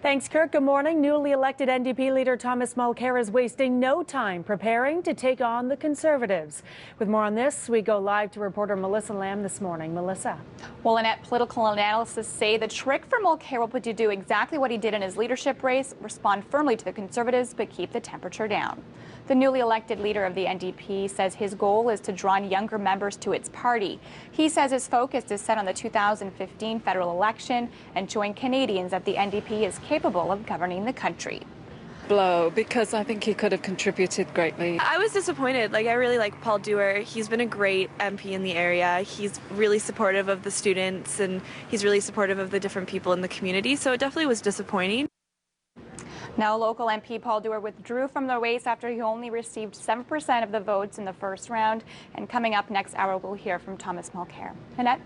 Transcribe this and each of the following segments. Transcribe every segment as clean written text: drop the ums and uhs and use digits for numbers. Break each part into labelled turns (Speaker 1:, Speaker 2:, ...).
Speaker 1: Thanks, Kirk. Good morning. Newly elected NDP leader Thomas Mulcair is wasting no time preparing to take on the Conservatives. With more on this, we go live to reporter Melissa Lamb this morning. Melissa.
Speaker 2: Well, Annette, political analysts say the trick for Mulcair will be to do exactly what he did in his leadership race, respond firmly to the Conservatives, but keep the temperature down. The newly elected leader of the NDP says his goal is to draw in younger members to its party. He says his focus is set on the 2015 federal election and showing Canadians that the NDP is capable of governing the country.
Speaker 3: Blow, because I think he could have contributed greatly.
Speaker 4: I was disappointed. I really like Paul Dewar. He's been a great MP in the area. He's really supportive of the students and he's really supportive of the different people in the community. So it definitely was disappointing.
Speaker 2: Now, local MP Paul Dewar withdrew from the race after he only received 7% of the votes in the first round. And coming up next hour, we'll hear from Thomas Mulcair. Annette?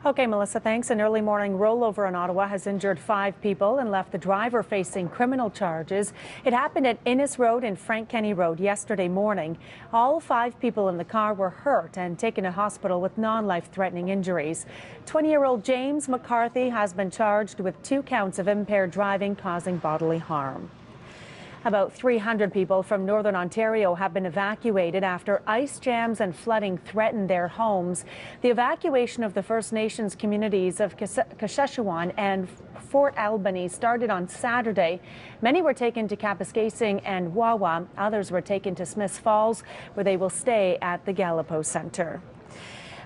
Speaker 1: Okay, Melissa, thanks. An early morning rollover in Ottawa has injured 5 people and left the driver facing criminal charges. It happened at Innes Road and Frank Kenny Road yesterday morning. All 5 people in the car were hurt and taken to hospital with non-life-threatening injuries. 20-year-old James McCarthy has been charged with 2 counts of impaired driving causing bodily harm. About 300 people from northern Ontario have been evacuated after ice jams and flooding threatened their homes. The evacuation of the First Nations communities of Kashechewan and Fort Albany started on Saturday. Many were taken to Kapuskasing and Wawa. Others were taken to Smiths Falls, where they will stay at the Gallipo Centre.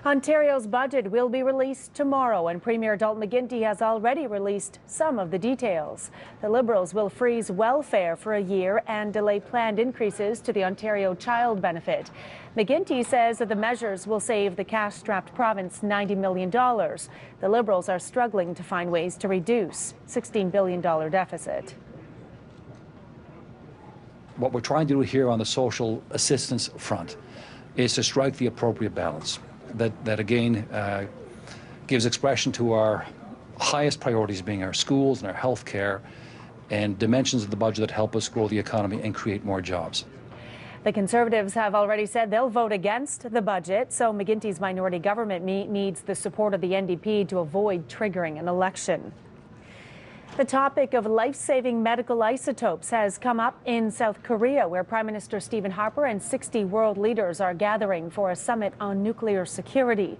Speaker 1: Ontario's budget will be released tomorrow, and Premier Dalton McGuinty has already released some of the details. The Liberals will freeze welfare for a year and delay planned increases to the Ontario Child Benefit. McGuinty says that the measures will save the cash-strapped province $90 million. The Liberals are struggling to find ways to reduce $16 billion deficit.
Speaker 5: What we're trying to do here on the social assistance front is to strike the appropriate balance. That again gives expression to our highest priorities being our schools and our health care and dimensions of the budget that help us grow the economy and create more jobs.
Speaker 1: The Conservatives have already said they'll vote against the budget, so McGuinty's minority government needs the support of the NDP to avoid triggering an election. The topic of life-saving medical isotopes has come up in South Korea, where Prime Minister Stephen Harper and 60 world leaders are gathering for a summit on nuclear security.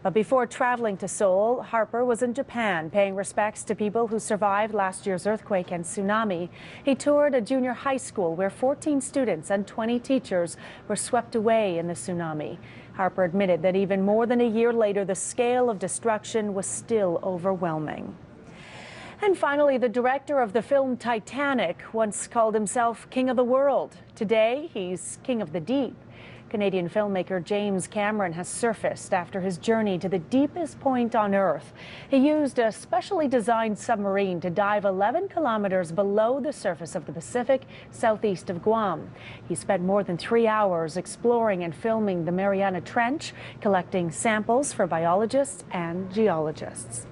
Speaker 1: But before traveling to Seoul, Harper was in Japan, paying respects to people who survived last year's earthquake and tsunami. He toured a junior high school where 14 students and 20 teachers were swept away in the tsunami. Harper admitted that even more than a year later, the scale of destruction was still overwhelming. And finally, the director of the film Titanic once called himself King of the World. Today, he's King of the Deep. Canadian filmmaker James Cameron has surfaced after his journey to the deepest point on Earth. He used a specially designed submarine to dive 11 kilometers below the surface of the Pacific, southeast of Guam. He spent more than 3 hours exploring and filming the Mariana Trench, collecting samples for biologists and geologists.